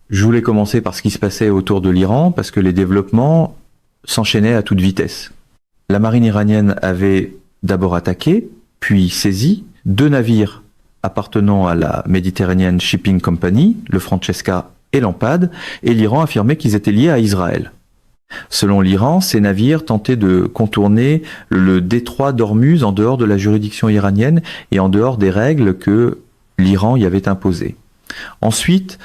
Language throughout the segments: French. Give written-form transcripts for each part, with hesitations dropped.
Je voulais commencer par ce qui se passait autour de l'Iran, parce que les développements s'enchaînaient à toute vitesse. La marine iranienne avait d'abord attaqué, puis saisi 2 navires appartenant à la Mediterranean Shipping Company, le Francesca et l'Empad, et l'Iran affirmait qu'ils étaient liés à Israël. Selon l'Iran, ces navires tentaient de contourner le détroit d'Ormuz en dehors de la juridiction iranienne et en dehors des règles que l'Iran y avait imposées. Ensuite,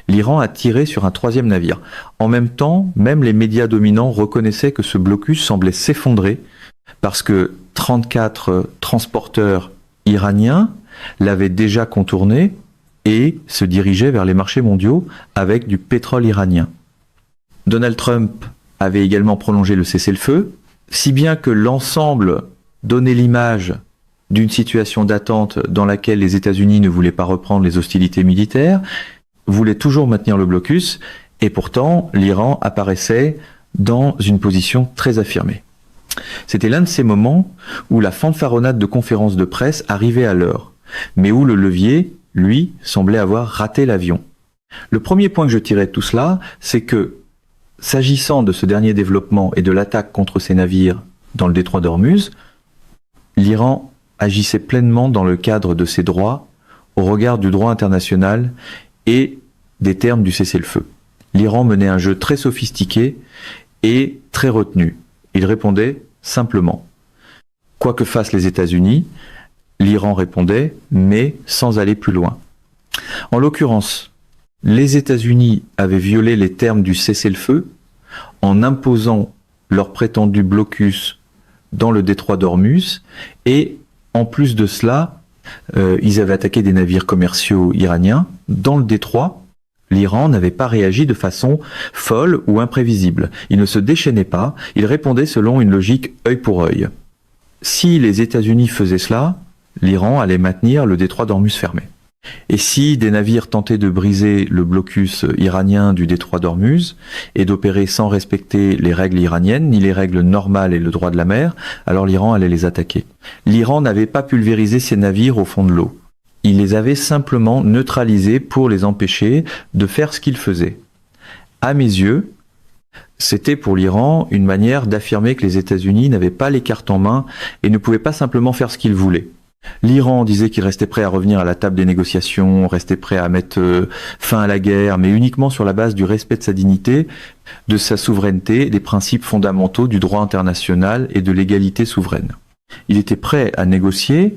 l'Iran a tiré sur un 3e navire. En même temps, même les médias dominants reconnaissaient que ce blocus semblait s'effondrer parce que 34 transporteurs iraniens l'avaient déjà contourné et se dirigeaient vers les marchés mondiaux avec du pétrole iranien. Donald Trump avait également prolongé le cessez-le-feu, si bien que l'ensemble donnait l'image d'une situation d'attente dans laquelle les États-Unis ne voulaient pas reprendre les hostilités militaires, voulaient toujours maintenir le blocus, et pourtant l'Iran apparaissait dans une position très affirmée. C'était l'un de ces moments où la fanfaronnade de conférences de presse arrivait à l'heure, mais où le levier, lui, semblait avoir raté l'avion. Le premier point que je tirais de tout cela, c'est que, s'agissant de ce dernier développement et de l'attaque contre ces navires dans le détroit d'Ormuz, l'Iran agissait pleinement dans le cadre de ses droits au regard du droit international et des termes du cessez-le-feu. L'Iran menait un jeu très sophistiqué et très retenu. Il répondait simplement. Quoi que fassent les États-Unis, l'Iran répondait, mais sans aller plus loin. En l'occurrence, les États-Unis avaient violé les termes du cessez-le-feu en imposant leur prétendu blocus dans le détroit d'Ormuz et en plus de cela, ils avaient attaqué des navires commerciaux iraniens dans le détroit. L'Iran n'avait pas réagi de façon folle ou imprévisible. Il ne se déchaînait pas, il répondait selon une logique œil pour œil. Si les États-Unis faisaient cela, l'Iran allait maintenir le détroit d'Ormuz fermé. Et si des navires tentaient de briser le blocus iranien du détroit d'Ormuz et d'opérer sans respecter les règles iraniennes, ni les règles normales et le droit de la mer, alors l'Iran allait les attaquer. L'Iran n'avait pas pulvérisé ces navires au fond de l'eau. Il les avait simplement neutralisés pour les empêcher de faire ce qu'ils faisaient. À mes yeux, c'était pour l'Iran une manière d'affirmer que les États-Unis n'avaient pas les cartes en main et ne pouvaient pas simplement faire ce qu'ils voulaient. L'Iran disait qu'il restait prêt à revenir à la table des négociations, restait prêt à mettre fin à la guerre, mais uniquement sur la base du respect de sa dignité, de sa souveraineté, des principes fondamentaux du droit international et de l'égalité souveraine. Il était prêt à négocier,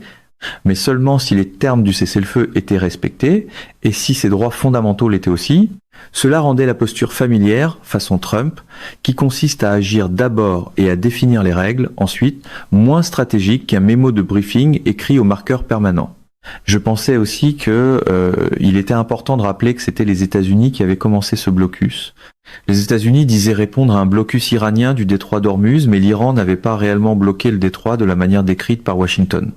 mais seulement si les termes du cessez-le-feu étaient respectés, et si ses droits fondamentaux l'étaient aussi. Cela rendait la posture familière, façon Trump, qui consiste à agir d'abord et à définir les règles, ensuite, moins stratégique qu'un mémo de briefing écrit au marqueur permanent. Je pensais aussi qu'il était important de rappeler que c'était les États-Unis qui avaient commencé ce blocus. Les États-Unis disaient répondre à un blocus iranien du détroit d'Ormuz, mais l'Iran n'avait pas réellement bloqué le détroit de la manière décrite par Washington.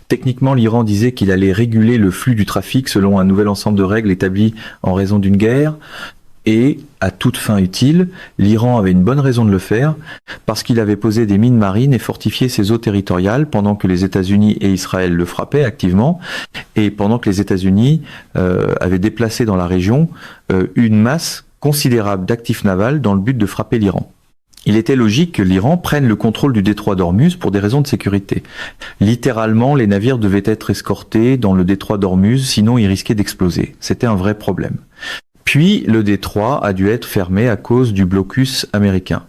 Techniquement, l'Iran disait qu'il allait réguler le flux du trafic selon un nouvel ensemble de règles établies en raison d'une guerre, et, à toute fin utile, l'Iran avait une bonne raison de le faire, parce qu'il avait posé des mines marines et fortifié ses eaux territoriales pendant que les États-Unis et Israël le frappaient activement, et pendant que les États-Unis avaient déplacé dans la région une masse considérable d'actifs navals dans le but de frapper l'Iran. Il était logique que l'Iran prenne le contrôle du détroit d'Ormuz pour des raisons de sécurité. Littéralement, les navires devaient être escortés dans le détroit d'Ormuz, sinon ils risquaient d'exploser. C'était un vrai problème. Puis, le détroit a dû être fermé à cause du blocus américain.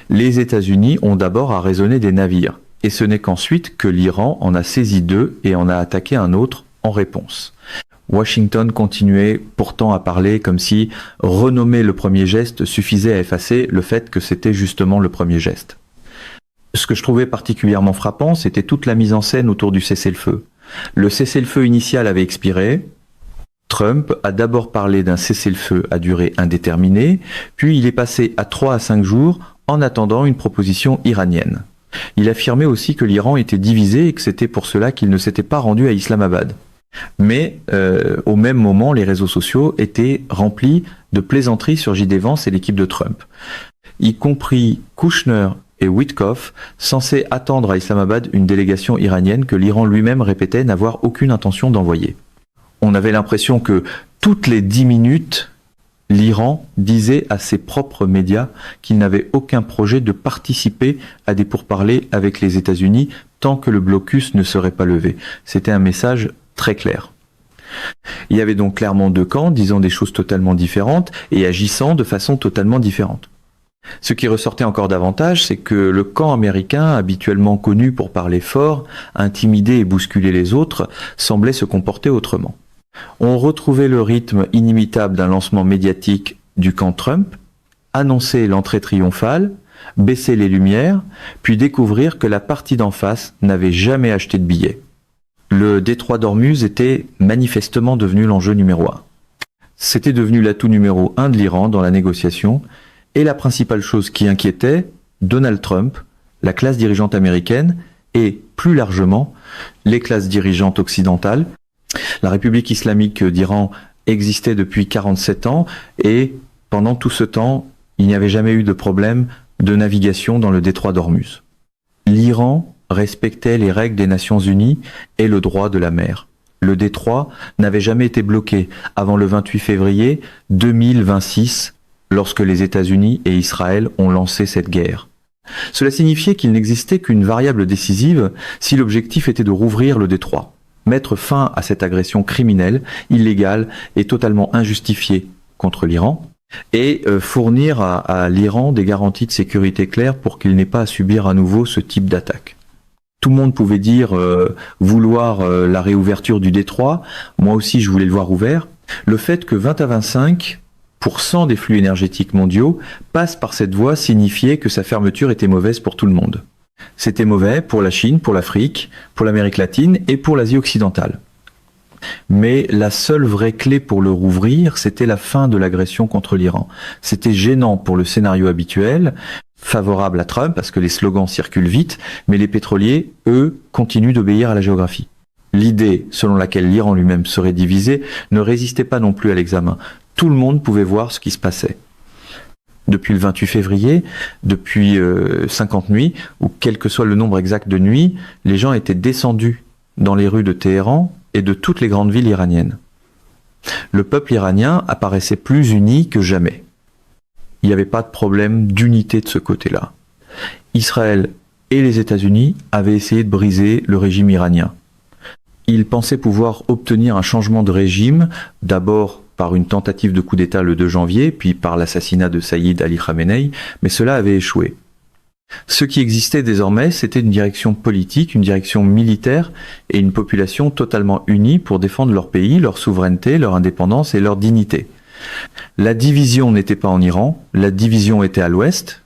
Les États-Unis ont d'abord arraisonné des navires, et ce n'est qu'ensuite que l'Iran en a saisi 2 et en a attaqué un autre en réponse. Washington continuait pourtant à parler comme si renommer le premier geste suffisait à effacer le fait que c'était justement le premier geste. Ce que je trouvais particulièrement frappant, c'était toute la mise en scène autour du cessez-le-feu. Le cessez-le-feu initial avait expiré. Trump a d'abord parlé d'un cessez-le-feu à durée indéterminée, puis il est passé à 3 à 5 jours en attendant une proposition iranienne. Il affirmait aussi que l'Iran était divisé et que c'était pour cela qu'il ne s'était pas rendu à Islamabad. Mais au même moment, les réseaux sociaux étaient remplis de plaisanteries sur J.D. Vance et l'équipe de Trump, y compris Kushner et Witkoff, censés attendre à Islamabad une délégation iranienne que l'Iran lui-même répétait n'avoir aucune intention d'envoyer. On avait l'impression que toutes les 10 minutes, l'Iran disait à ses propres médias qu'il n'avait aucun projet de participer à des pourparlers avec les États-Unis tant que le blocus ne serait pas levé. C'était un message très clair. Il y avait donc clairement deux camps disant des choses totalement différentes et agissant de façon totalement différente. Ce qui ressortait encore davantage, c'est que le camp américain, habituellement connu pour parler fort, intimider et bousculer les autres, semblait se comporter autrement. On retrouvait le rythme inimitable d'un lancement médiatique du camp Trump, annoncer l'entrée triomphale, baisser les lumières, puis découvrir que la partie d'en face n'avait jamais acheté de billets. Le détroit d'Ormuz était manifestement devenu l'enjeu numéro 1. C'était devenu l'atout numéro 1 de l'Iran dans la négociation, et la principale chose qui inquiétait Donald Trump, la classe dirigeante américaine et, plus largement, les classes dirigeantes occidentales. La République islamique d'Iran existait depuis 47 ans et pendant tout ce temps, il n'y avait jamais eu de problème de navigation dans le détroit d'Ormuz. L'Iran respectait les règles des Nations Unies et le droit de la mer. Le détroit n'avait jamais été bloqué avant le 28 février 2026, lorsque les États-Unis et Israël ont lancé cette guerre. Cela signifiait qu'il n'existait qu'une variable décisive si l'objectif était de rouvrir le détroit, mettre fin à cette agression criminelle, illégale et totalement injustifiée contre l'Iran, et fournir à l'Iran des garanties de sécurité claires pour qu'il n'ait pas à subir à nouveau ce type d'attaque. Tout le monde pouvait dire vouloir la réouverture du détroit, moi aussi je voulais le voir ouvert. Le fait que 20 à 25% des flux énergétiques mondiaux passent par cette voie signifiait que sa fermeture était mauvaise pour tout le monde. C'était mauvais pour la Chine, pour l'Afrique, pour l'Amérique latine et pour l'Asie occidentale. Mais la seule vraie clé pour le rouvrir, c'était la fin de l'agression contre l'Iran. C'était gênant pour le scénario habituel, favorable à Trump parce que les slogans circulent vite, mais les pétroliers, eux, continuent d'obéir à la géographie. L'idée selon laquelle l'Iran lui-même serait divisé ne résistait pas non plus à l'examen. Tout le monde pouvait voir ce qui se passait. Depuis le 28 février, depuis 50 nuits, ou quel que soit le nombre exact de nuits, les gens étaient descendus dans les rues de Téhéran et de toutes les grandes villes iraniennes. Le peuple iranien apparaissait plus uni que jamais. Il n'y avait pas de problème d'unité de ce côté-là. Israël et les États-Unis avaient essayé de briser le régime iranien. Ils pensaient pouvoir obtenir un changement de régime, d'abord par une tentative de coup d'État le 2 janvier, puis par l'assassinat de Saïd Ali Khamenei, mais cela avait échoué. Ce qui existait désormais, c'était une direction politique, une direction militaire et une population totalement unie pour défendre leur pays, leur souveraineté, leur indépendance et leur dignité. La division n'était pas en Iran, la division était à l'ouest.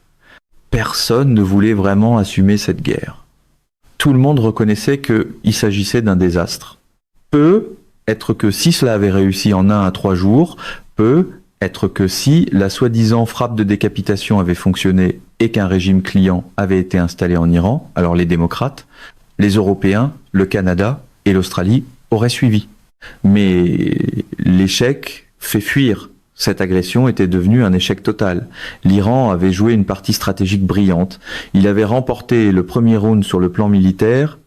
Personne ne voulait vraiment assumer cette guerre. Tout le monde reconnaissait qu'il s'agissait d'un désastre. Peut être que si cela avait réussi en 1 à 3 jours, peut être que si la soi-disant frappe de décapitation avait fonctionné et qu'un régime client avait été installé en Iran, alors les démocrates, les Européens, le Canada et l'Australie auraient suivi. Mais l'échec fait fuir. Cette agression était devenue un échec total. L'Iran avait joué une partie stratégique brillante. Il avait remporté le premier round sur le plan militaire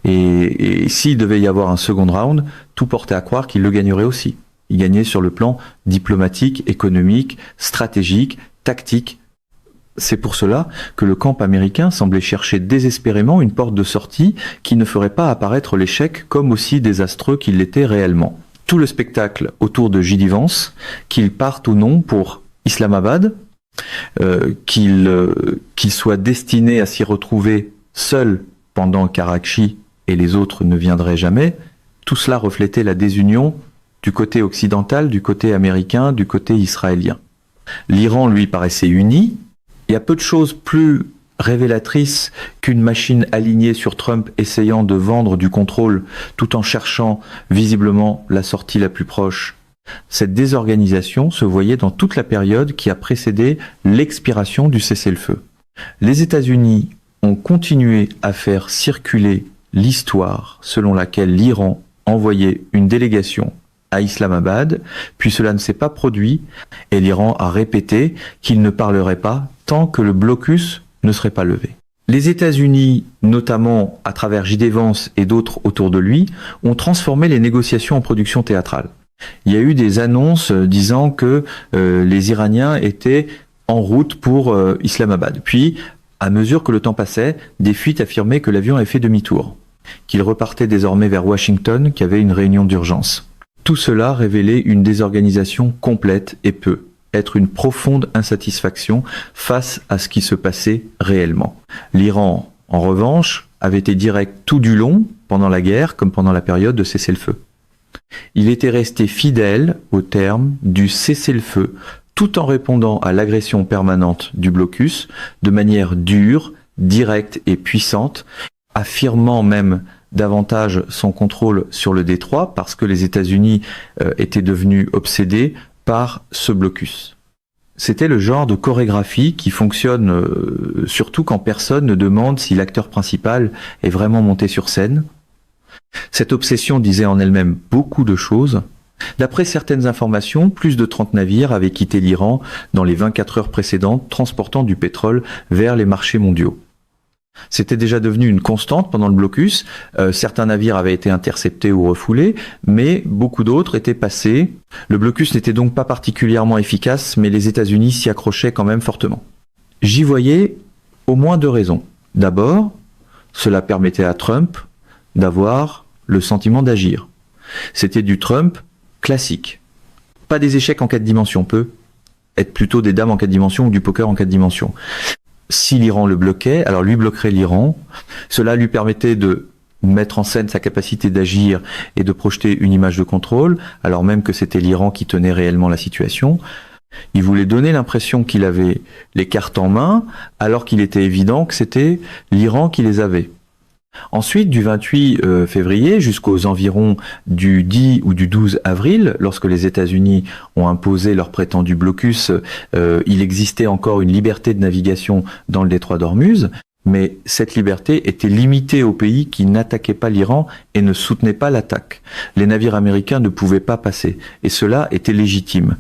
et s'il devait y avoir un second round, tout portait à croire qu'il le gagnerait aussi. Il gagnait sur le plan diplomatique, économique, stratégique, tactique. C'est pour cela que le camp américain semblait chercher désespérément une porte de sortie qui ne ferait pas apparaître l'échec comme aussi désastreux qu'il l'était réellement. Tout le spectacle autour de J.D. Vance, qu'il parte ou non pour Islamabad, qu'il soit destiné à s'y retrouver seul pendant qu'Arakchi et les autres ne viendraient jamais, tout cela reflétait la désunion du côté occidental, du côté américain, du côté israélien. L'Iran, lui, paraissait uni. Il y a peu de choses plus révélatrices qu'une machine alignée sur Trump essayant de vendre du contrôle tout en cherchant visiblement la sortie la plus proche. Cette désorganisation se voyait dans toute la période qui a précédé l'expiration du cessez-le-feu. Les États-Unis ont continué à faire circuler l'histoire selon laquelle l'Iran envoyait une délégation à Islamabad, puis cela ne s'est pas produit, et l'Iran a répété qu'il ne parlerait pas tant que le blocus ne serait pas levé. Les États-Unis, notamment à travers J.D. Vance et d'autres autour de lui, ont transformé les négociations en production théâtrale. Il y a eu des annonces disant que les Iraniens étaient en route pour Islamabad. Puis, à mesure que le temps passait, des fuites affirmaient que l'avion avait fait demi-tour, qu'il repartait désormais vers Washington, qui avait une réunion d'urgence. Tout cela révélait une désorganisation complète et peut être une profonde insatisfaction face à ce qui se passait réellement. L'Iran, en revanche, avait été direct tout du long, pendant la guerre comme pendant la période de cessez-le-feu. Il était resté fidèle au terme du cessez-le-feu, tout en répondant à l'agression permanente du blocus de manière dure, directe et puissante, affirmant même davantage son contrôle sur le détroit parce que les États-Unis étaient devenus obsédés par ce blocus. C'était le genre de chorégraphie qui fonctionne surtout quand personne ne demande si l'acteur principal est vraiment monté sur scène. Cette obsession disait en elle-même beaucoup de choses. D'après certaines informations, plus de 30 navires avaient quitté l'Iran dans les 24 heures précédentes, transportant du pétrole vers les marchés mondiaux. C'était déjà devenu une constante pendant le blocus. Certains navires avaient été interceptés ou refoulés, mais beaucoup d'autres étaient passés. Le blocus n'était donc pas particulièrement efficace, mais les États-Unis s'y accrochaient quand même fortement. J'y voyais au moins deux raisons. D'abord, cela permettait à Trump d'avoir le sentiment d'agir. C'était du Trump classique. Pas des échecs en 4 dimensions, peut être plutôt des dames en 4 dimensions ou du poker en 4 dimensions. Si l'Iran le bloquait, alors lui bloquerait l'Iran. Cela lui permettait de mettre en scène sa capacité d'agir et de projeter une image de contrôle, alors même que c'était l'Iran qui tenait réellement la situation. Il voulait donner l'impression qu'il avait les cartes en main, alors qu'il était évident que c'était l'Iran qui les avait. Ensuite, du 28 février jusqu'aux environs du 10 ou du 12 avril, lorsque les États-Unis ont imposé leur prétendu blocus, il existait encore une liberté de navigation dans le détroit d'Ormuz, mais cette liberté était limitée aux pays qui n'attaquaient pas l'Iran et ne soutenaient pas l'attaque. Les navires américains ne pouvaient pas passer, et cela était légitime.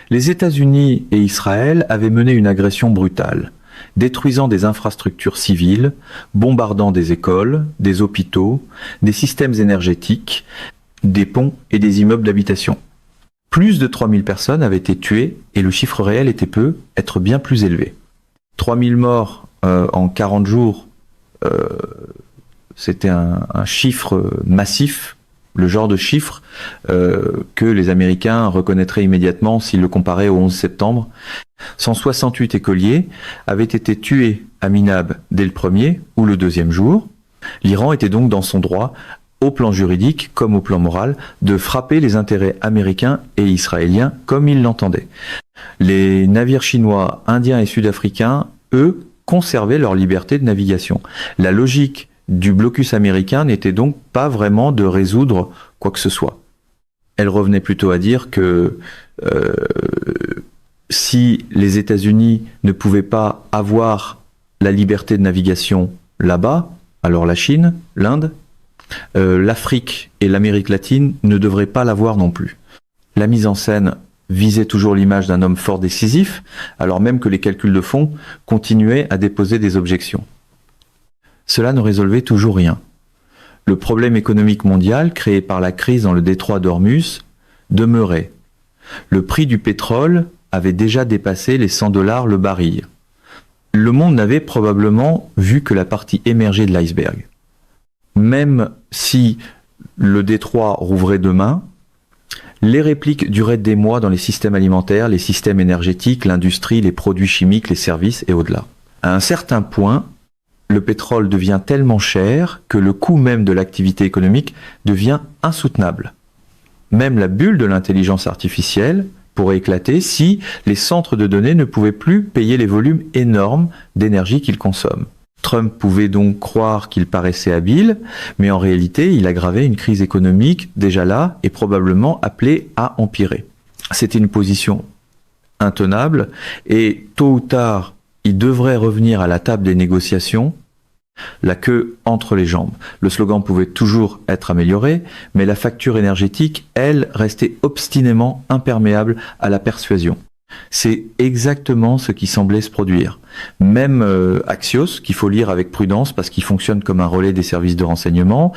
Les États-Unis et Israël avaient mené une agression brutale, détruisant des infrastructures civiles, bombardant des écoles, des hôpitaux, des systèmes énergétiques, des ponts et des immeubles d'habitation. Plus de 3000 personnes avaient été tuées et le chiffre réel était peu être bien plus élevé. 3000 morts en 40 jours, c'était un chiffre massif, le genre de chiffre que les Américains reconnaîtraient immédiatement s'ils le comparaient au 11 septembre. 168 écoliers avaient été tués à Minab dès le premier ou le deuxième jour. L'Iran était donc dans son droit, au plan juridique comme au plan moral, de frapper les intérêts américains et israéliens comme il l'entendait. Les navires chinois, indiens et sud-africains, eux, conservaient leur liberté de navigation. La logique du blocus américain n'était donc pas vraiment de résoudre quoi que ce soit. Elle revenait plutôt à dire que si les États-Unis ne pouvaient pas avoir la liberté de navigation là-bas, alors la Chine, l'Inde, l'Afrique et l'Amérique latine ne devraient pas l'avoir non plus. La mise en scène visait toujours l'image d'un homme fort décisif, alors même que les calculs de fond continuaient à déposer des objections. Cela ne résolvait toujours rien. Le problème économique mondial créé par la crise dans le détroit d'Ormuz demeurait. Le prix du pétrole avait déjà dépassé les $100 le baril. Le monde n'avait probablement vu que la partie émergée de l'iceberg. Même si le détroit rouvrait demain, les répliques duraient des mois dans les systèmes alimentaires, les systèmes énergétiques, l'industrie, les produits chimiques, les services et au-delà. À un certain point, le pétrole devient tellement cher que le coût même de l'activité économique devient insoutenable. Même la bulle de l'intelligence artificielle pourrait éclater si les centres de données ne pouvaient plus payer les volumes énormes d'énergie qu'ils consomment. Trump pouvait donc croire qu'il paraissait habile, mais en réalité, il aggravait une crise économique déjà là et probablement appelée à empirer. C'était une position intenable et tôt ou tard, il devrait revenir à la table des négociations, la queue entre les jambes. Le slogan pouvait toujours être amélioré, mais la facture énergétique, elle, restait obstinément imperméable à la persuasion. C'est exactement ce qui semblait se produire. Même Axios, qu'il faut lire avec prudence parce qu'il fonctionne comme un relais des services de renseignement,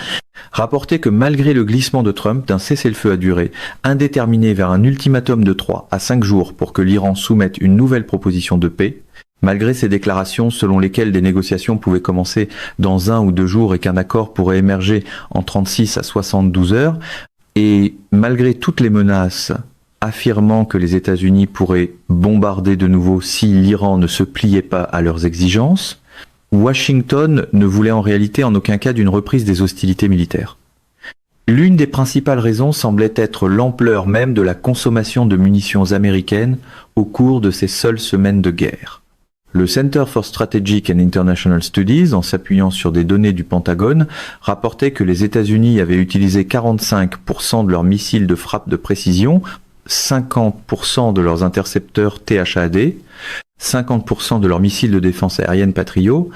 rapportait que malgré le glissement de Trump d'un cessez-le-feu à durée indéterminé vers un ultimatum de 3 à 5 jours pour que l'Iran soumette une nouvelle proposition de paix, malgré ces déclarations selon lesquelles des négociations pouvaient commencer dans 1 ou 2 jours et qu'un accord pourrait émerger en 36 à 72 heures, et malgré toutes les menaces affirmant que les États-Unis pourraient bombarder de nouveau si l'Iran ne se pliait pas à leurs exigences, Washington ne voulait en réalité en aucun cas d'une reprise des hostilités militaires. L'une des principales raisons semblait être l'ampleur même de la consommation de munitions américaines au cours de ces seules semaines de guerre. Le Center for Strategic and International Studies, en s'appuyant sur des données du Pentagone, rapportait que les États-Unis avaient utilisé 45% de leurs missiles de frappe de précision, 50% de leurs intercepteurs THAAD, 50% de leurs missiles de défense aérienne Patriot,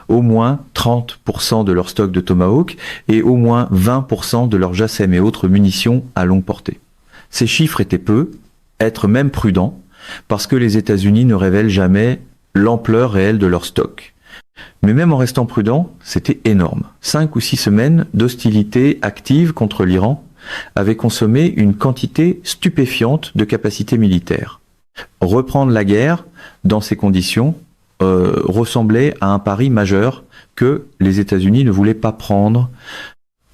au moins 30% de leur stock de Tomahawk et au moins 20% de leurs JASSM et autres munitions à longue portée. Ces chiffres étaient peu, être même prudents, parce que les États-Unis ne révèlent jamais l'ampleur réelle de leur stock. Mais même en restant prudents, c'était énorme. 5 ou 6 semaines d'hostilité active contre l'Iran avaient consommé une quantité stupéfiante de capacités militaires. Reprendre la guerre dans ces conditions ressemblait à un pari majeur que les États-Unis ne voulaient pas prendre.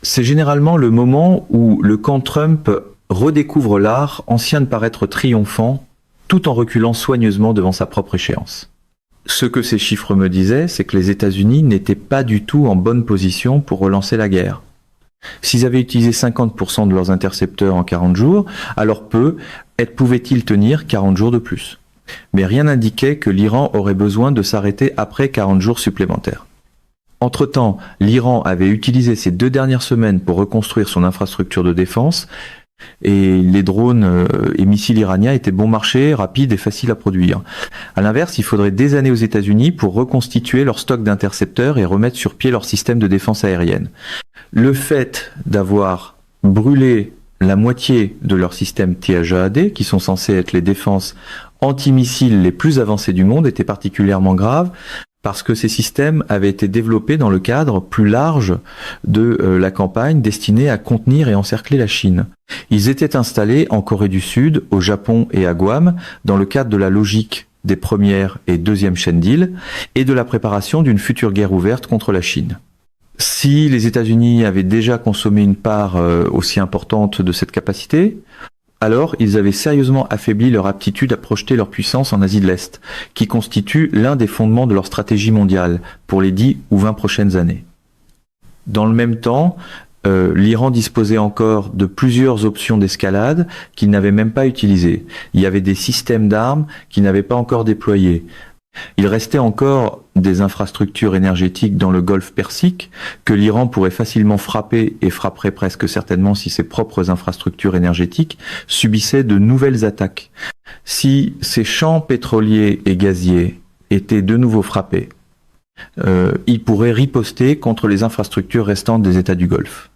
C'est généralement le moment où le camp Trump redécouvre l'art ancien de paraître triomphant tout en reculant soigneusement devant sa propre échéance. Ce que ces chiffres me disaient, c'est que les États-Unis n'étaient pas du tout en bonne position pour relancer la guerre. S'ils avaient utilisé 50% de leurs intercepteurs en 40 jours, alors pouvaient-ils tenir 40 jours de plus? Mais rien n'indiquait que l'Iran aurait besoin de s'arrêter après 40 jours supplémentaires. Entre-temps, l'Iran avait utilisé ces 2 dernières semaines pour reconstruire son infrastructure de défense, et les drones et missiles iraniens étaient bon marché, rapides et faciles à produire. À l'inverse, il faudrait des années aux États-Unis pour reconstituer leur stock d'intercepteurs et remettre sur pied leur système de défense aérienne. Le fait d'avoir brûlé la moitié de leur système THAAD, qui sont censés être les défenses antimissiles les plus avancées du monde, était particulièrement grave, parce que ces systèmes avaient été développés dans le cadre plus large de la campagne destinée à contenir et encercler la Chine. Ils étaient installés en Corée du Sud, au Japon et à Guam, dans le cadre de la logique des premières et deuxièmes chaînes d'îles, et de la préparation d'une future guerre ouverte contre la Chine. Si les États-Unis avaient déjà consommé une part aussi importante de cette capacité, alors ils avaient sérieusement affaibli leur aptitude à projeter leur puissance en Asie de l'Est, qui constitue l'un des fondements de leur stratégie mondiale pour les 10 ou 20 prochaines années. Dans le même temps, l'Iran disposait encore de plusieurs options d'escalade qu'il n'avait même pas utilisées. Il y avait des systèmes d'armes qu'il n'avait pas encore déployés. Il restait encore des infrastructures énergétiques dans le Golfe Persique que l'Iran pourrait facilement frapper et frapperait presque certainement si ses propres infrastructures énergétiques subissaient de nouvelles attaques. Si ces champs pétroliers et gaziers étaient de nouveau frappés, il pourrait riposter contre les infrastructures restantes des États du Golfe.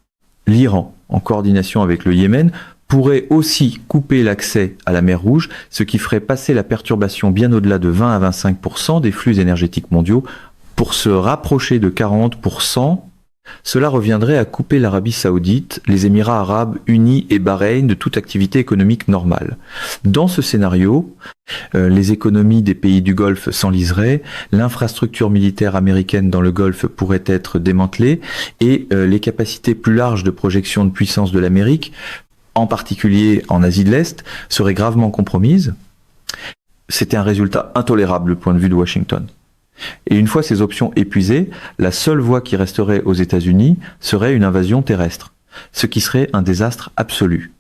L'Iran, en coordination avec le Yémen, pourrait aussi couper l'accès à la mer Rouge, ce qui ferait passer la perturbation bien au-delà de 20 à 25% des flux énergétiques mondiaux pour se rapprocher de 40%. Cela reviendrait à couper l'Arabie Saoudite, les Émirats Arabes Unis et Bahreïn de toute activité économique normale. Dans ce scénario, les économies des pays du Golfe s'enliseraient, l'infrastructure militaire américaine dans le Golfe pourrait être démantelée et les capacités plus larges de projection de puissance de l'Amérique, en particulier en Asie de l'Est, seraient gravement compromises. C'était un résultat intolérable du point de vue de Washington. Et une fois ces options épuisées, la seule voie qui resterait aux États-Unis serait une invasion terrestre, ce qui serait un désastre absolu.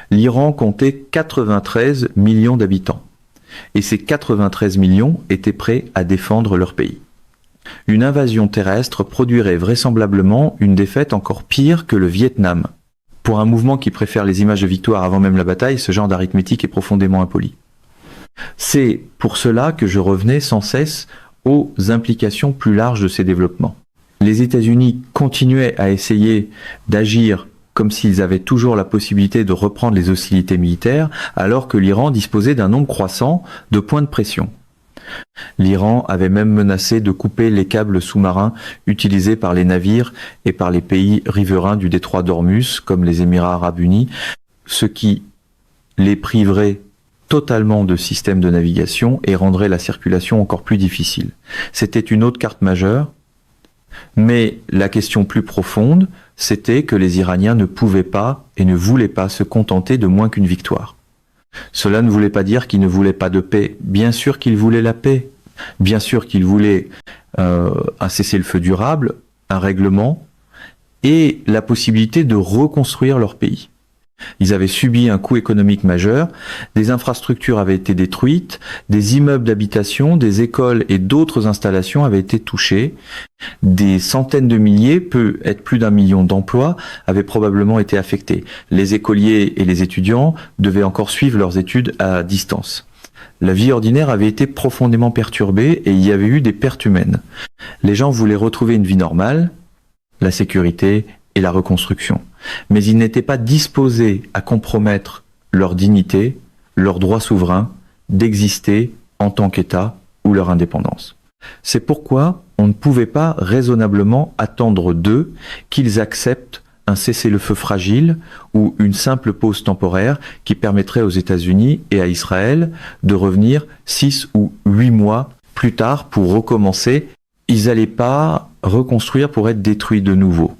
L'Iran comptait 93 millions d'habitants, et ces 93 millions étaient prêts à défendre leur pays. Une invasion terrestre produirait vraisemblablement une défaite encore pire que le Vietnam. Pour un mouvement qui préfère les images de victoire avant même la bataille, ce genre d'arithmétique est profondément impoli. C'est pour cela que je revenais sans cesse aux implications plus larges de ces développements. Les États-Unis continuaient à essayer d'agir comme s'ils avaient toujours la possibilité de reprendre les hostilités militaires, alors que l'Iran disposait d'un nombre croissant de points de pression. L'Iran avait même menacé de couper les câbles sous-marins utilisés par les navires et par les pays riverains du détroit d'Ormuz, comme les Émirats arabes unis, ce qui les priverait totalement de système de navigation et rendrait la circulation encore plus difficile. C'était une autre carte majeure, mais la question plus profonde, c'était que les Iraniens ne pouvaient pas et ne voulaient pas se contenter de moins qu'une victoire. Cela ne voulait pas dire qu'ils ne voulaient pas de paix. Bien sûr qu'ils voulaient la paix. Bien sûr qu'ils voulaient un cessez-le-feu durable, un règlement et la possibilité de reconstruire leur pays. Ils avaient subi un coût économique majeur, des infrastructures avaient été détruites, des immeubles d'habitation, des écoles et d'autres installations avaient été touchés, des centaines de milliers, peut être plus d'1 million d'emplois, avaient probablement été affectés. Les écoliers et les étudiants devaient encore suivre leurs études à distance. La vie ordinaire avait été profondément perturbée et il y avait eu des pertes humaines. Les gens voulaient retrouver une vie normale, la sécurité et la reconstruction. Mais ils n'étaient pas disposés à compromettre leur dignité, leur droit souverain d'exister en tant qu'État ou leur indépendance. C'est pourquoi on ne pouvait pas raisonnablement attendre d'eux qu'ils acceptent un cessez-le-feu fragile ou une simple pause temporaire qui permettrait aux États-Unis et à Israël de revenir 6 ou 8 mois plus tard pour recommencer. Ils n'allaient pas reconstruire pour être détruits de nouveau.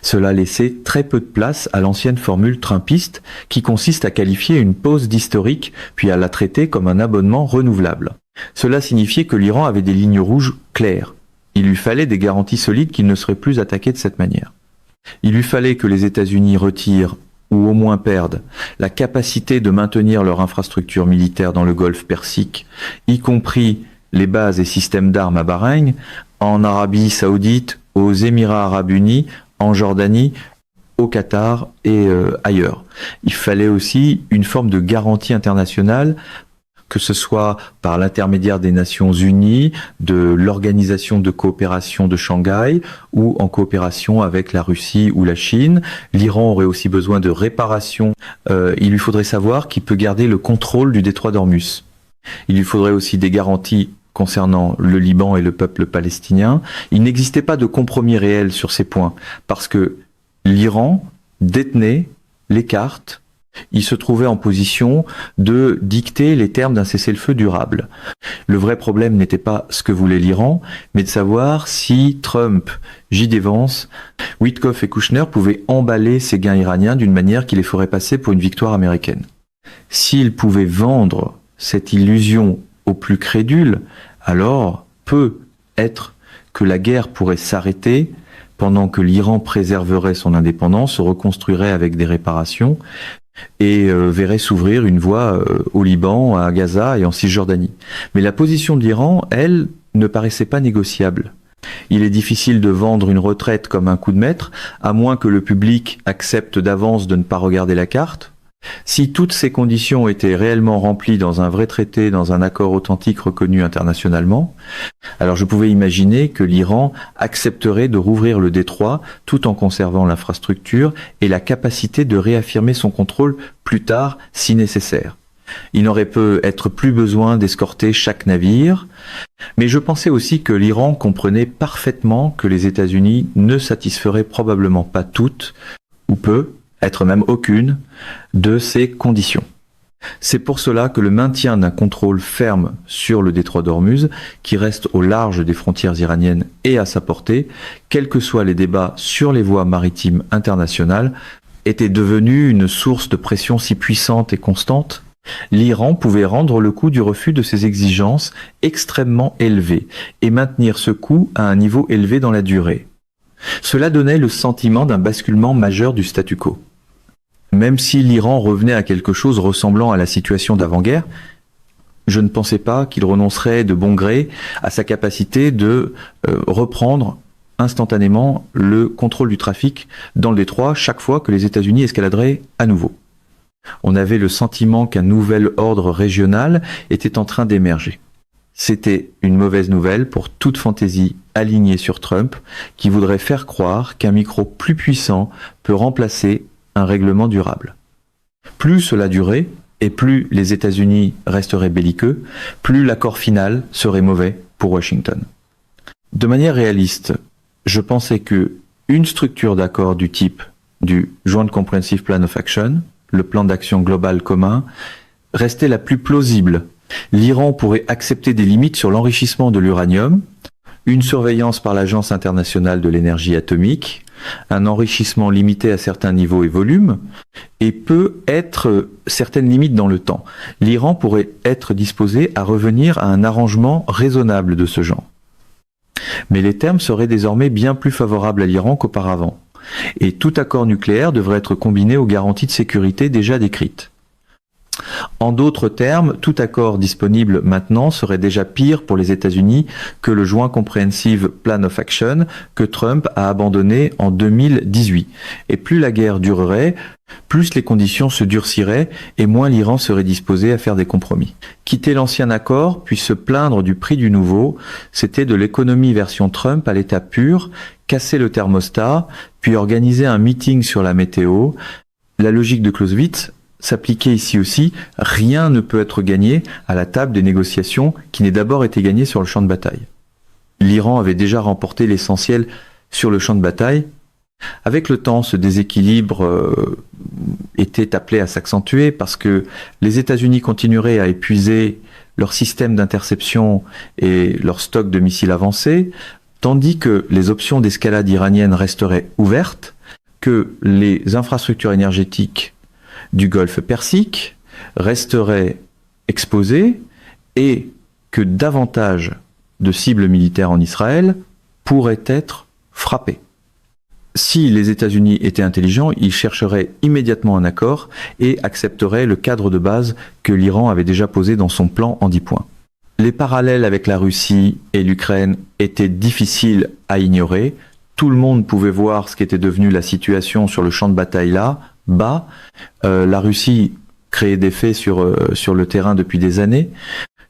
Cela laissait très peu de place à l'ancienne formule trumpiste qui consiste à qualifier une pause d'historique puis à la traiter comme un abonnement renouvelable. Cela signifiait que l'Iran avait des lignes rouges claires. Il lui fallait des garanties solides qu'il ne serait plus attaqué de cette manière. Il lui fallait que les États-Unis retirent ou au moins perdent la capacité de maintenir leur infrastructure militaire dans le Golfe Persique, y compris les bases et systèmes d'armes à Bahreïn, en Arabie Saoudite, aux Émirats arabes unis, en Jordanie, au Qatar et ailleurs. Il fallait aussi une forme de garantie internationale, que ce soit par l'intermédiaire des Nations Unies, de l'Organisation de coopération de Shanghai ou en coopération avec la Russie ou la Chine. L'Iran aurait aussi besoin de réparations. Il lui faudrait savoir qui peut garder le contrôle du détroit d'Ormuz. Il lui faudrait aussi des garanties concernant le Liban et le peuple palestinien. Il n'existait pas de compromis réel sur ces points, parce que l'Iran détenait les cartes, il se trouvait en position de dicter les termes d'un cessez-le-feu durable. Le vrai problème n'était pas ce que voulait l'Iran, mais de savoir si Trump, J.D. Vance, Witkoff et Kushner pouvaient emballer ces gains iraniens d'une manière qui les ferait passer pour une victoire américaine. S'ils pouvaient vendre cette illusion aux plus crédules, alors peut être que la guerre pourrait s'arrêter pendant que l'Iran préserverait son indépendance, se reconstruirait avec des réparations et verrait s'ouvrir une voie au Liban, à Gaza et en Cisjordanie. Mais la position de l'Iran, elle, ne paraissait pas négociable. Il est difficile de vendre une retraite comme un coup de maître, à moins que le public accepte d'avance de ne pas regarder la carte. Si toutes ces conditions étaient réellement remplies dans un vrai traité, dans un accord authentique reconnu internationalement, alors je pouvais imaginer que l'Iran accepterait de rouvrir le détroit tout en conservant l'infrastructure et la capacité de réaffirmer son contrôle plus tard si nécessaire. Il n'aurait peut-être plus besoin d'escorter chaque navire, mais je pensais aussi que l'Iran comprenait parfaitement que les États-Unis ne satisferaient probablement pas toutes, ou peu, être même aucune, de ces conditions. C'est pour cela que le maintien d'un contrôle ferme sur le détroit d'Ormuz, qui reste au large des frontières iraniennes et à sa portée, quels que soient les débats sur les voies maritimes internationales, était devenu une source de pression si puissante et constante. L'Iran pouvait rendre le coût du refus de ses exigences extrêmement élevé et maintenir ce coût à un niveau élevé dans la durée. Cela donnait le sentiment d'un basculement majeur du statu quo. Même si l'Iran revenait à quelque chose ressemblant à la situation d'avant-guerre, je ne pensais pas qu'il renoncerait de bon gré à sa capacité de reprendre instantanément le contrôle du trafic dans le détroit chaque fois que les États-Unis escaladeraient à nouveau. On avait le sentiment qu'un nouvel ordre régional était en train d'émerger. c'était une mauvaise nouvelle pour toute fantaisie alignée sur Trump qui voudrait faire croire qu'un micro plus puissant peut remplacer un règlement durable. Plus cela durait, et plus les États-Unis resteraient belliqueux, plus l'accord final serait mauvais pour Washington. De manière réaliste, je pensais que une structure d'accord du type du Joint Comprehensive Plan of Action, le plan d'action global commun, restait la plus plausible. L'Iran pourrait accepter des limites sur l'enrichissement de l'uranium, une surveillance par l'Agence internationale de l'énergie atomique, un enrichissement limité à certains niveaux et volumes, et peut être certaines limites dans le temps. L'Iran pourrait être disposé à revenir à un arrangement raisonnable de ce genre. Mais les termes seraient désormais bien plus favorables à l'Iran qu'auparavant, et tout accord nucléaire devrait être combiné aux garanties de sécurité déjà décrites. En d'autres termes, tout accord disponible maintenant serait déjà pire pour les États-Unis que le Joint Comprehensive Plan of Action que Trump a abandonné en 2018. Et plus la guerre durerait, plus les conditions se durciraient et moins l'Iran serait disposé à faire des compromis. Quitter l'ancien accord, puis se plaindre du prix du nouveau, c'était de l'économie version Trump à l'état pur, casser le thermostat, puis organiser un meeting sur la météo. La logique de Clausewitz s'appliquait ici aussi, rien ne peut être gagné à la table des négociations qui n'ait d'abord été gagné sur le champ de bataille. L'Iran avait déjà remporté l'essentiel sur le champ de bataille. Avec le temps, ce déséquilibre était appelé à s'accentuer parce que les États-Unis continueraient à épuiser leur système d'interception et leur stock de missiles avancés, tandis que les options d'escalade iranienne resteraient ouvertes, que les infrastructures énergétiques du Golfe Persique resteraient exposées et que davantage de cibles militaires en Israël pourraient être frappées. Si les États-Unis étaient intelligents, ils chercheraient immédiatement un accord et accepteraient le cadre de base que l'Iran avait déjà posé dans son plan en 10 points. Les parallèles avec la Russie et l'Ukraine étaient difficiles à ignorer. Tout le monde pouvait voir ce qu'était devenu la situation sur le champ de bataille là, bas. La Russie créait des faits sur le terrain depuis des années.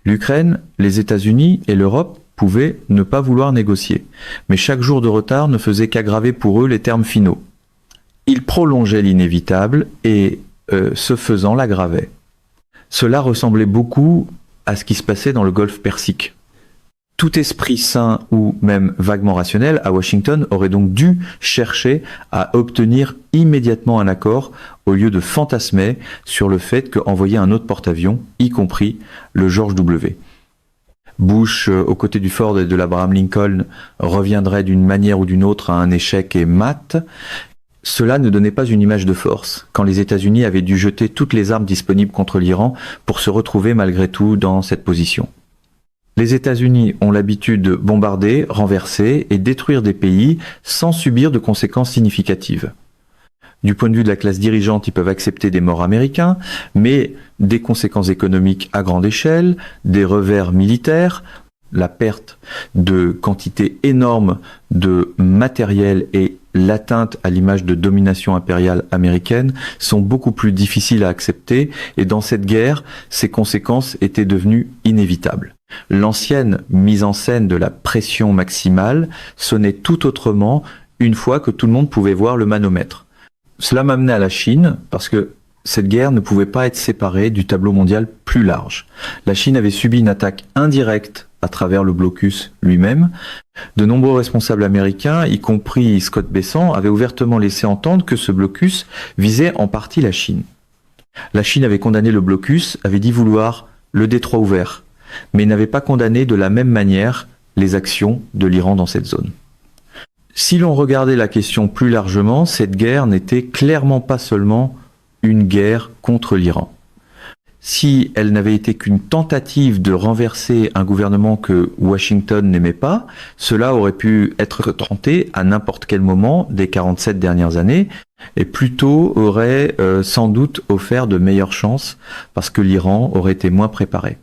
L'Ukraine, les États-Unis et l'Europe pouvaient ne pas vouloir négocier. Mais chaque jour de retard ne faisait qu'aggraver pour eux les termes finaux. Ils prolongeaient l'inévitable et, ce faisant, l'aggravaient. Cela ressemblait beaucoup à ce qui se passait dans le Golfe Persique. Tout esprit sain ou même vaguement rationnel à Washington aurait donc dû chercher à obtenir immédiatement un accord au lieu de fantasmer sur le fait qu'envoyer un autre porte-avions, y compris le George W. Bush, aux côtés du Ford et de l'Abraham Lincoln, reviendrait d'une manière ou d'une autre à un échec et mat. Cela ne donnait pas une image de force, quand les États-Unis avaient dû jeter toutes les armes disponibles contre l'Iran pour se retrouver malgré tout dans cette position. Les États-Unis ont l'habitude de bombarder, renverser et détruire des pays sans subir de conséquences significatives. Du point de vue de la classe dirigeante, ils peuvent accepter des morts américains, mais des conséquences économiques à grande échelle, des revers militaires, la perte de quantités énormes de matériel et l'atteinte à l'image de domination impériale américaine sont beaucoup plus difficiles à accepter, et dans cette guerre, ces conséquences étaient devenues inévitables. L'ancienne mise en scène de la pression maximale sonnait tout autrement une fois que tout le monde pouvait voir le manomètre. Cela m'amenait à la Chine, parce que cette guerre ne pouvait pas être séparée du tableau mondial plus large. La Chine avait subi une attaque indirecte à travers le blocus lui-même. De nombreux responsables américains, y compris Scott Bessent, avaient ouvertement laissé entendre que ce blocus visait en partie la Chine. La Chine avait condamné le blocus, avait dit vouloir le détroit ouvert, mais n'avait pas condamné de la même manière les actions de l'Iran dans cette zone. Si l'on regardait la question plus largement, cette guerre n'était clairement pas seulement une guerre contre l'Iran. Si elle n'avait été qu'une tentative de renverser un gouvernement que Washington n'aimait pas, cela aurait pu être tenté à n'importe quel moment des 47 dernières années, et plutôt aurait sans doute offert de meilleures chances parce que l'Iran aurait été moins préparé.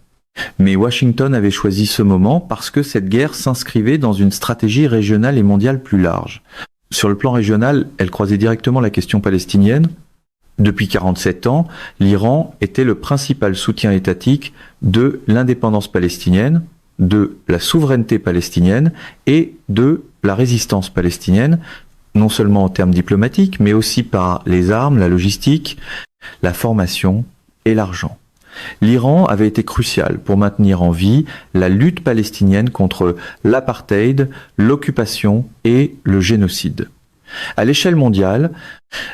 Mais Washington avait choisi ce moment parce que cette guerre s'inscrivait dans une stratégie régionale et mondiale plus large. Sur le plan régional, elle croisait directement la question palestinienne. Depuis 47 ans, l'Iran était le principal soutien étatique de l'indépendance palestinienne, de la souveraineté palestinienne et de la résistance palestinienne, non seulement en termes diplomatiques, mais aussi par les armes, la logistique, la formation et l'argent. L'Iran avait été crucial pour maintenir en vie la lutte palestinienne contre l'apartheid, l'occupation et le génocide. À l'échelle mondiale,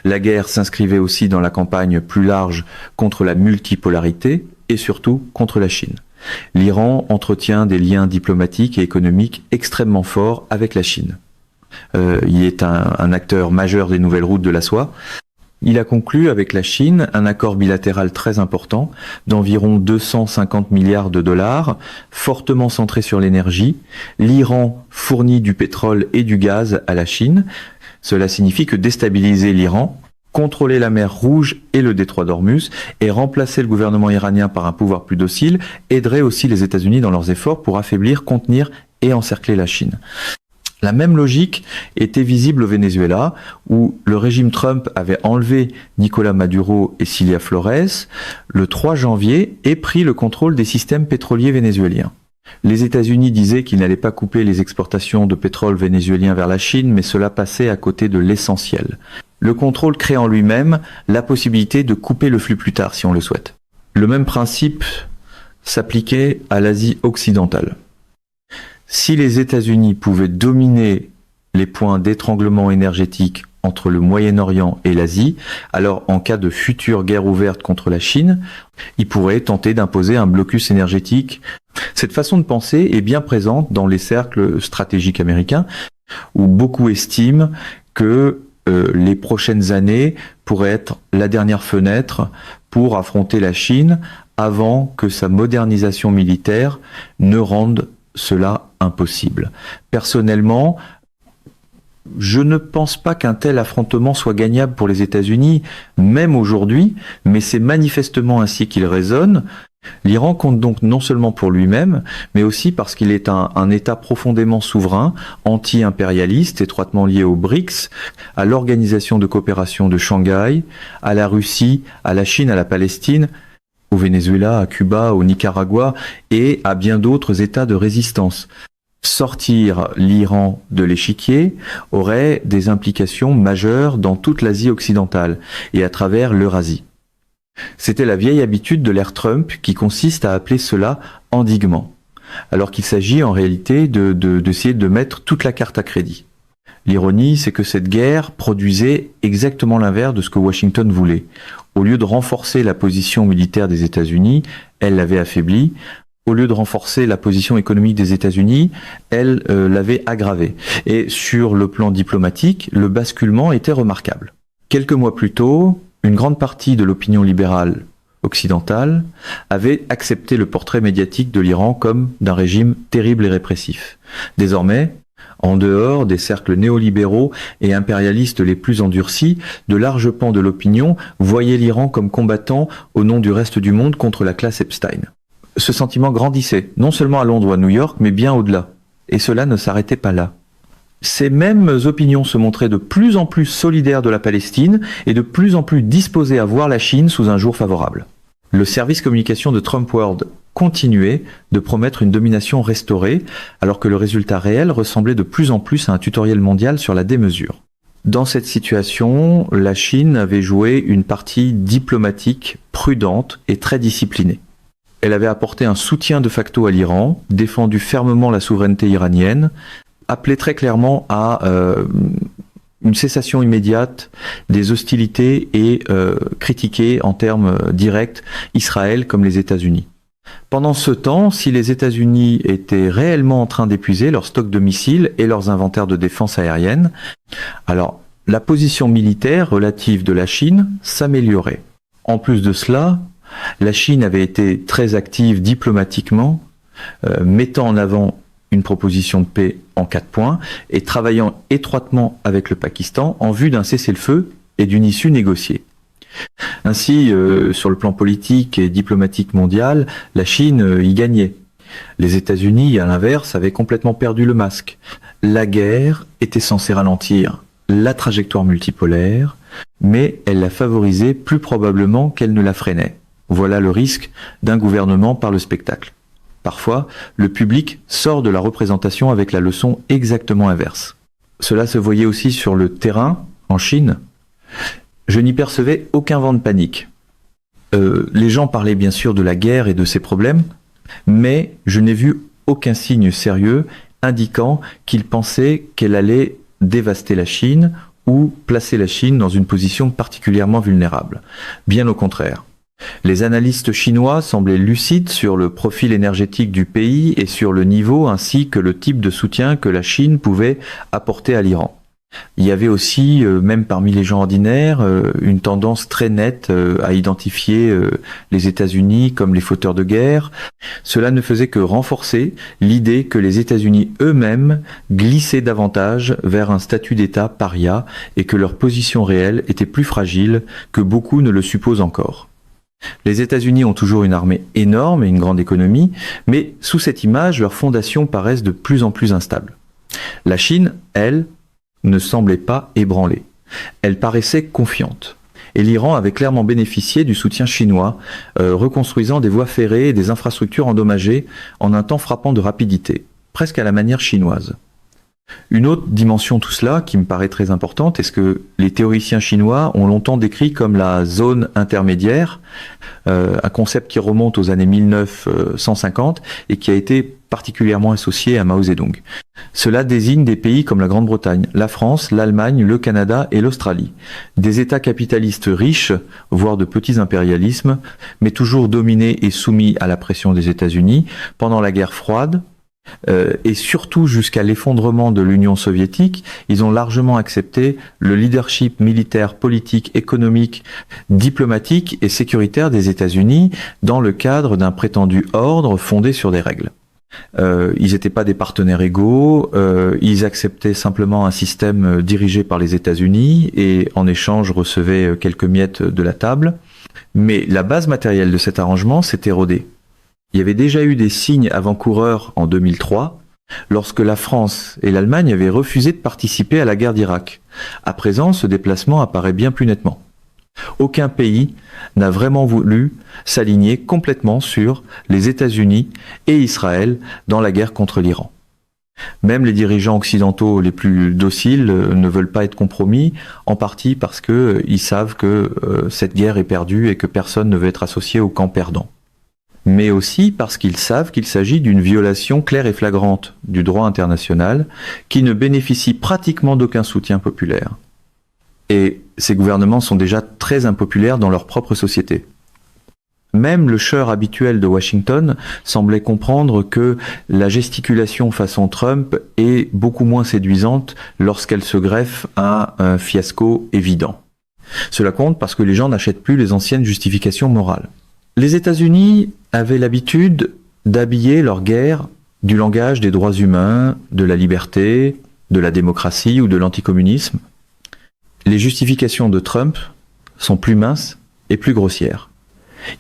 la guerre s'inscrivait aussi dans la campagne plus large contre la multipolarité et surtout contre la Chine. L'Iran entretient des liens diplomatiques et économiques extrêmement forts avec la Chine. Il est un acteur majeur des nouvelles routes de la soie. Il a conclu avec la Chine un accord bilatéral très important d'environ 250 milliards de dollars, fortement centré sur l'énergie. L'Iran fournit du pétrole et du gaz à la Chine. Cela signifie que déstabiliser l'Iran, contrôler la mer Rouge et le détroit d'Ormuz et remplacer le gouvernement iranien par un pouvoir plus docile aiderait aussi les États-Unis dans leurs efforts pour affaiblir, contenir et encercler la Chine. La même logique était visible au Venezuela, où le régime Trump avait enlevé Nicolás Maduro et Cilia Flores le 3 janvier et pris le contrôle des systèmes pétroliers vénézuéliens. Les États-Unis disaient qu'ils n'allaient pas couper les exportations de pétrole vénézuélien vers la Chine, mais cela passait à côté de l'essentiel. Le contrôle crée en lui-même la possibilité de couper le flux plus tard, si on le souhaite. Le même principe s'appliquait à l'Asie occidentale. Si les États-Unis pouvaient dominer les points d'étranglement énergétique entre le Moyen-Orient et l'Asie, alors en cas de future guerre ouverte contre la Chine, ils pourraient tenter d'imposer un blocus énergétique. Cette façon de penser est bien présente dans les cercles stratégiques américains, où beaucoup estiment que les prochaines années pourraient être la dernière fenêtre pour affronter la Chine avant que sa modernisation militaire ne rende cela impossible. Personnellement, je ne pense pas qu'un tel affrontement soit gagnable pour les États-Unis, même aujourd'hui, mais c'est manifestement ainsi qu'il résonne. L'Iran compte donc non seulement pour lui-même, mais aussi parce qu'il est un État profondément souverain, anti-impérialiste, étroitement lié aux BRICS, à l'Organisation de coopération de Shanghai, à la Russie, à la Chine, à la Palestine, au Venezuela, à Cuba, au Nicaragua et à bien d'autres États de résistance. Sortir l'Iran de l'échiquier aurait des implications majeures dans toute l'Asie occidentale et à travers l'Eurasie. C'était la vieille habitude de l'ère Trump qui consiste à appeler cela endiguement, alors qu'il s'agit en réalité d'essayer de mettre toute la carte à crédit. L'ironie, c'est que cette guerre produisait exactement l'inverse de ce que Washington voulait. Au lieu de renforcer la position militaire des États-Unis, elle l'avait affaiblie. Au lieu de renforcer la position économique des États-Unis, elle l'avait aggravée. Et sur le plan diplomatique, le basculement était remarquable. Quelques mois plus tôt, une grande partie de l'opinion libérale occidentale avait accepté le portrait médiatique de l'Iran comme d'un régime terrible et répressif. Désormais, en dehors des cercles néolibéraux et impérialistes les plus endurcis, de larges pans de l'opinion voyaient l'Iran comme combattant au nom du reste du monde contre la classe Epstein. Ce sentiment grandissait, non seulement à Londres ou à New York, mais bien au-delà. Et cela ne s'arrêtait pas là. Ces mêmes opinions se montraient de plus en plus solidaires de la Palestine et de plus en plus disposées à voir la Chine sous un jour favorable. Le service communication de Trump World continuait de promettre une domination restaurée, alors que le résultat réel ressemblait de plus en plus à un tutoriel mondial sur la démesure. Dans cette situation, la Chine avait joué une partie diplomatique prudente et très disciplinée. Elle avait apporté un soutien de facto à l'Iran, défendu fermement la souveraineté iranienne, appelé très clairement à une cessation immédiate des hostilités et critiqué en termes directs Israël comme les États-Unis. Pendant ce temps, si les États-Unis étaient réellement en train d'épuiser leurs stocks de missiles et leurs inventaires de défense aérienne, alors la position militaire relative de la Chine s'améliorait. En plus de cela, la Chine avait été très active diplomatiquement, mettant en avant une proposition de paix en 4 points et travaillant étroitement avec le Pakistan en vue d'un cessez-le-feu et d'une issue négociée. Ainsi, sur le plan politique et diplomatique mondial, la Chine y gagnait. Les États-Unis, à l'inverse, avaient complètement perdu le masque. La guerre était censée ralentir la trajectoire multipolaire, mais elle la favorisait plus probablement qu'elle ne la freinait. Voilà le risque d'un gouvernement par le spectacle. Parfois, le public sort de la représentation avec la leçon exactement inverse. Cela se voyait aussi sur le terrain, en Chine. Je n'y percevais aucun vent de panique. Les gens parlaient bien sûr de la guerre et de ses problèmes, mais je n'ai vu aucun signe sérieux indiquant qu'ils pensaient qu'elle allait dévaster la Chine ou placer la Chine dans une position particulièrement vulnérable. Bien au contraire. Les analystes chinois semblaient lucides sur le profil énergétique du pays et sur le niveau ainsi que le type de soutien que la Chine pouvait apporter à l'Iran. Il y avait aussi, même parmi les gens ordinaires, une tendance très nette à identifier les États-Unis comme les fauteurs de guerre. Cela ne faisait que renforcer l'idée que les États-Unis eux-mêmes glissaient davantage vers un statut d'État paria et que leur position réelle était plus fragile que beaucoup ne le supposent encore. Les États-Unis ont toujours une armée énorme et une grande économie, mais sous cette image, leurs fondations paraissent de plus en plus instables. La Chine, elle, ne semblait pas ébranlée. Elle paraissait confiante. Et l'Iran avait clairement bénéficié du soutien chinois, reconstruisant des voies ferrées et des infrastructures endommagées en un temps frappant de rapidité, presque à la manière chinoise. Une autre dimension de tout cela qui me paraît très importante est ce que les théoriciens chinois ont longtemps décrit comme la zone intermédiaire, un concept qui remonte aux années 1950 et qui a été particulièrement associé à Mao Zedong. Cela désigne des pays comme la Grande-Bretagne, la France, l'Allemagne, le Canada et l'Australie. Des États capitalistes riches, voire de petits impérialismes, mais toujours dominés et soumis à la pression des États-Unis pendant la guerre froide, et surtout jusqu'à l'effondrement de l'Union soviétique, ils ont largement accepté le leadership militaire, politique, économique, diplomatique et sécuritaire des États-Unis dans le cadre d'un prétendu ordre fondé sur des règles. Ils n'étaient pas des partenaires égaux, ils acceptaient simplement un système dirigé par les États-Unis et en échange recevaient quelques miettes de la table. Mais la base matérielle de cet arrangement s'est érodée. Il y avait déjà eu des signes avant-coureurs en 2003, lorsque la France et l'Allemagne avaient refusé de participer à la guerre d'Irak. À présent, ce déplacement apparaît bien plus nettement. Aucun pays n'a vraiment voulu s'aligner complètement sur les États-Unis et Israël dans la guerre contre l'Iran. Même les dirigeants occidentaux les plus dociles ne veulent pas être compromis, en partie parce qu'ils savent que cette guerre est perdue et que personne ne veut être associé au camp perdant. Mais aussi parce qu'ils savent qu'il s'agit d'une violation claire et flagrante du droit international qui ne bénéficie pratiquement d'aucun soutien populaire. Et ces gouvernements sont déjà très impopulaires dans leur propre société. Même le cheur habituel de Washington semblait comprendre que la gesticulation façon Trump est beaucoup moins séduisante lorsqu'elle se greffe à un fiasco évident. Cela compte parce que les gens n'achètent plus les anciennes justifications morales. Les États-Unis avaient l'habitude d'habiller leur guerre du langage des droits humains, de la liberté, de la démocratie ou de l'anticommunisme. Les justifications de Trump sont plus minces et plus grossières.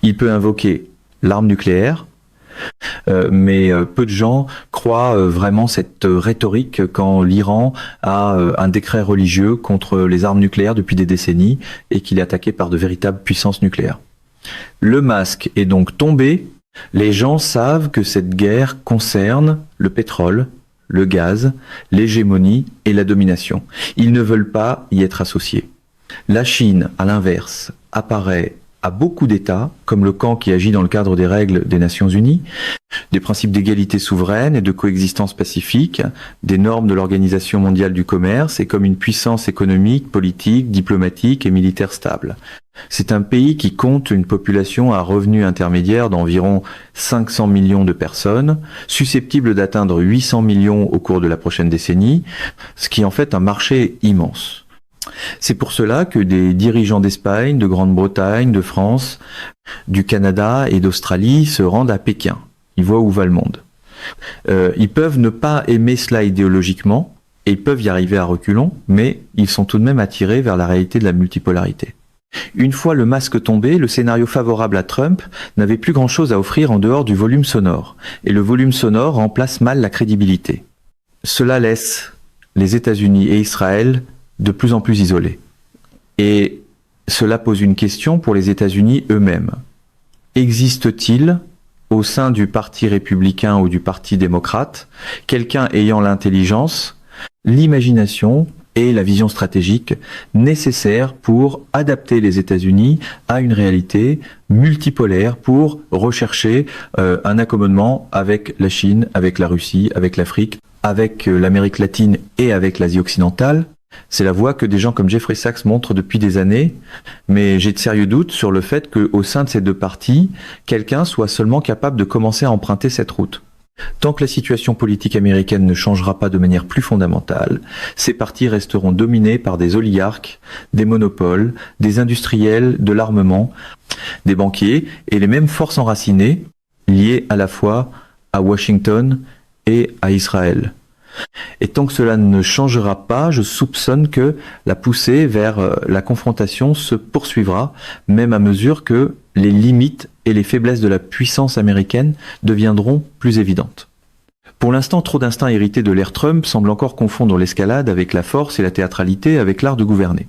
Il peut invoquer l'arme nucléaire, mais peu de gens croient vraiment cette rhétorique quand l'Iran a un décret religieux contre les armes nucléaires depuis des décennies et qu'il est attaqué par de véritables puissances nucléaires. Le masque est donc tombé. Les gens savent que cette guerre concerne le pétrole, le gaz, l'hégémonie et la domination. Ils ne veulent pas y être associés. La Chine, à l'inverse, apparaît à beaucoup d'États, comme le camp qui agit dans le cadre des règles des Nations Unies, des principes d'égalité souveraine et de coexistence pacifique, des normes de l'Organisation mondiale du commerce et comme une puissance économique, politique, diplomatique et militaire stable. C'est un pays qui compte une population à revenu intermédiaire d'environ 500 millions de personnes, susceptible d'atteindre 800 millions au cours de la prochaine décennie, ce qui en fait un marché immense. C'est pour cela que des dirigeants d'Espagne, de Grande-Bretagne, de France, du Canada et d'Australie se rendent à Pékin. Ils voient où va le monde. Ils peuvent ne pas aimer cela idéologiquement, et ils peuvent y arriver à reculons, mais ils sont tout de même attirés vers la réalité de la multipolarité. Une fois le masque tombé, le scénario favorable à Trump n'avait plus grand-chose à offrir en dehors du volume sonore, et le volume sonore remplace mal la crédibilité. Cela laisse les États-Unis et Israël de plus en plus isolés. Et cela pose une question pour les États-Unis eux-mêmes. Existe-t-il au sein du parti républicain ou du parti démocrate, quelqu'un ayant l'intelligence, l'imagination et la vision stratégique nécessaires pour adapter les États-Unis à une réalité multipolaire, pour rechercher un accommodement avec la Chine, avec la Russie, avec l'Afrique, avec l'Amérique latine et avec l'Asie occidentale. C'est la voie que des gens comme Jeffrey Sachs montrent depuis des années, mais j'ai de sérieux doutes sur le fait qu'au sein de ces deux partis, quelqu'un soit seulement capable de commencer à emprunter cette route. Tant que la situation politique américaine ne changera pas de manière plus fondamentale, ces partis resteront dominés par des oligarques, des monopoles, des industriels de l'armement, des banquiers et les mêmes forces enracinées, liées à la fois à Washington et à Israël. Et tant que cela ne changera pas, je soupçonne que la poussée vers la confrontation se poursuivra, même à mesure que les limites et les faiblesses de la puissance américaine deviendront plus évidentes. Pour l'instant, trop d'instincts hérités de l'ère Trump semblent encore confondre l'escalade avec la force et la théâtralité avec l'art de gouverner.